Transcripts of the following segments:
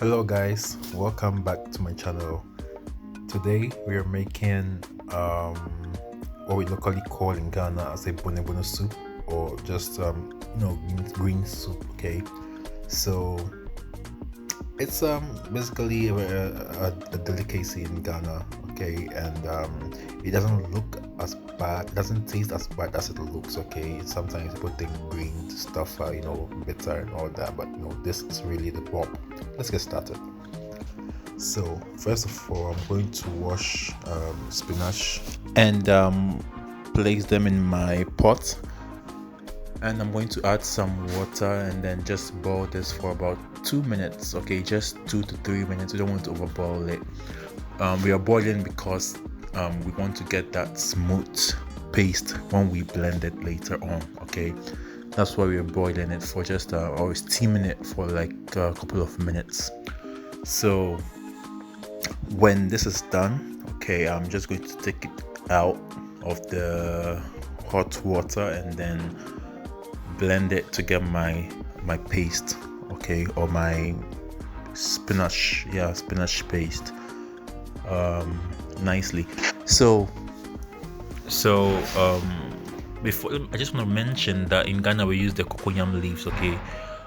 Hello guys, welcome back to my channel. Today we are making um what we locally call in Ghana as a Ebunuebunu soup, or just green soup. Okay, so it's basically a delicacy in Ghana. Okay, and it doesn't look as bad, it doesn't taste as bad as it looks. Okay, sometimes people think green stuff are bitter and all that, but no, this is really the bomb. Let's get started. So first of all, I'm going to wash spinach and place them in my pot, and I'm going to add some water and then just boil this for about 2 minutes. Okay, just 2 to 3 minutes. We don't want to overboil it. We are boiling because we want to get that smooth paste when we blend it later on. Okay, that's why we're boiling it for just or steaming it for like a couple of minutes. So when this is done, okay, I'm just going to take it out of the hot water and then blend it to get my paste, okay, or my spinach paste nicely. Before, I just want to mention that in Ghana we use the cocoyam leaves. Okay,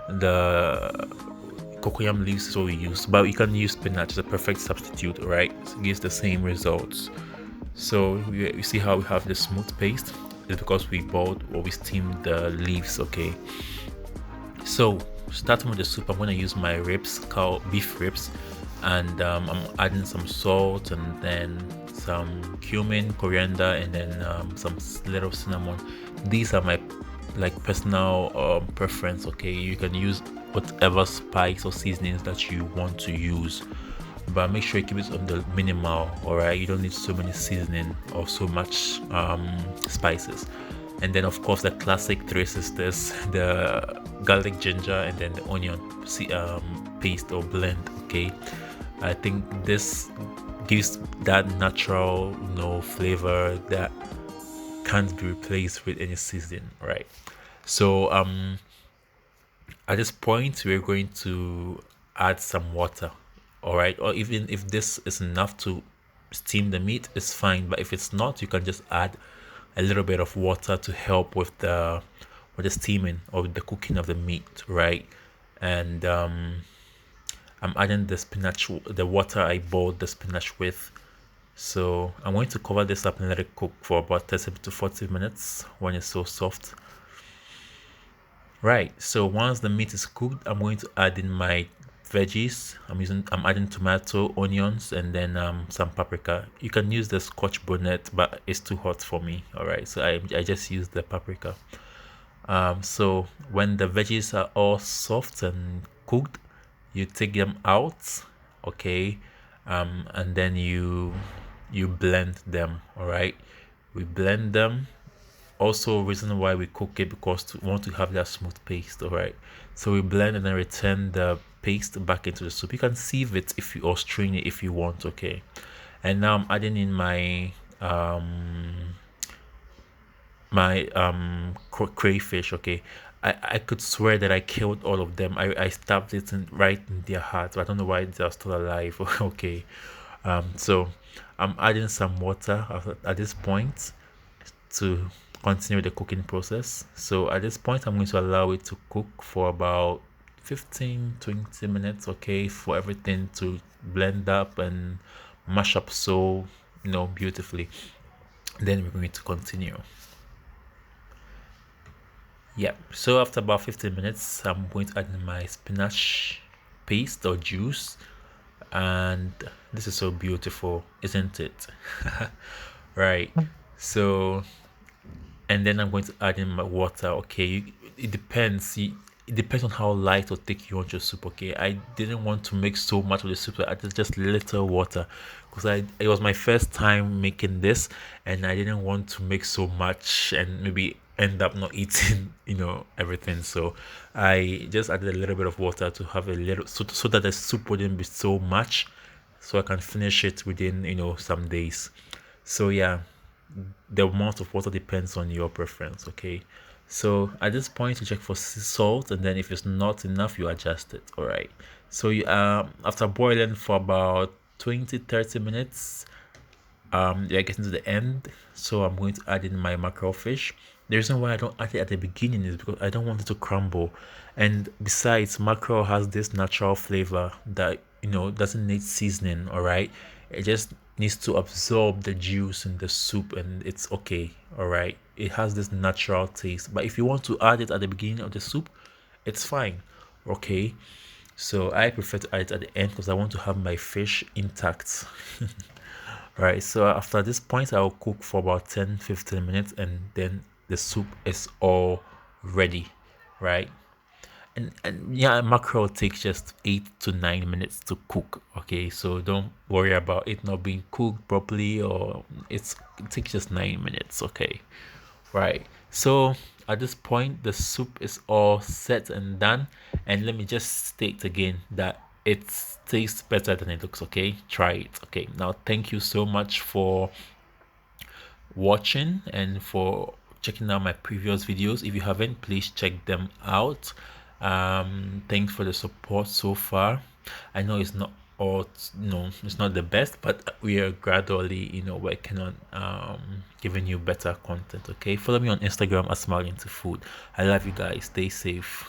the cocoyam leaves is what we use, but you can use spinach as a perfect substitute. Right, it gives the same results. So you see how we have the smooth paste is because we boiled or we steamed the leaves. Okay, so starting with the soup, I'm going to use my ribs, beef ribs, and I'm adding some salt and then some cumin, coriander, and then some little cinnamon. These are my personal preference. Okay, you can use whatever spice or seasonings that you want to use, but make sure you keep it on the minimal. All right, you don't need so many seasoning or so much spices. And then of course the classic three sisters, the garlic, ginger, and then the onion paste or blend. Okay, I think this gives that natural flavor that can't be replaced with any seasoning, right? So at this point we're going to add some water. All right, or even if this is enough to steam the meat, it's fine, but if it's not, you can just add a little bit of water to help with the steaming or the cooking of the meat, right? And I'm adding the spinach, the water I boiled the spinach with. So I'm going to cover this up and let it cook for about 30 to 40 minutes when it's so soft. Right, so once the meat is cooked, I'm going to add in my veggies. I'm adding tomato, onions, and then some paprika. You can use the scotch bonnet, but it's too hot for me. All right, so I just use the paprika. So when the veggies are all soft and cooked, you take them out, okay, and then you blend them. All right, we blend them. Also, reason why we cook it because we want to have that smooth paste. All right, so we blend and then return the paste back into the soup. You can sieve it if you, or strain it if you want. Okay, and now I'm adding in my crayfish. Okay, I could swear that I killed all of them. I stabbed it right in their heart. I don't know why they're still alive. Okay, so I'm adding some water at this point to continue the cooking process. So at this point, I'm going to allow it to cook for about 15-20 minutes. Okay, for everything to blend up and mash up so beautifully. Then we're going to continue. Yeah, so after about 15 minutes, I'm going to add in my spinach paste or juice, and this is so beautiful, isn't it? Right, so and then I'm going to add in my water. Okay, it depends. It depends on how light or thick you want your soup. Okay, I didn't want to make so much of the soup, so I added just little water because it was my first time making this, and I didn't want to make so much and maybe end up not eating everything. So I just added a little bit of water to have a little, so that the soup wouldn't be so much, so I can finish it within some days. So yeah, the amount of water depends on your preference. Okay, so at this point you check for salt, and then if it's not enough you adjust it. All right, So you after boiling for about 20-30 minutes, you're getting to the end. So I'm going to add in my mackerel fish. The reason why I don't add it at the beginning is because I don't want it to crumble. And besides, mackerel has this natural flavor that doesn't need seasoning. All right, it just needs to absorb the juice in the soup, and it's okay. All right, it has this natural taste. But if you want to add it at the beginning of the soup, it's fine. Okay, so I prefer to add it at the end because I want to have my fish intact. Right, so after this point, I'll cook for about 10-15 minutes, and then the soup is all ready, right? And yeah, mackerel takes just 8 to 9 minutes to cook. Okay, so don't worry about it not being cooked properly, or it takes just 9 minutes. Okay, right. So at this point, the soup is all set and done. And let me just state again that it tastes better than it looks. Okay, try it. Okay, now thank you so much for watching and for checking out my previous videos. If you haven't, please check them out. Thanks for the support so far. I know it's not all, it's not the best, but we are gradually working on giving you better content. Okay, follow me on Instagram at Smiling to Food. I love you guys. Stay safe.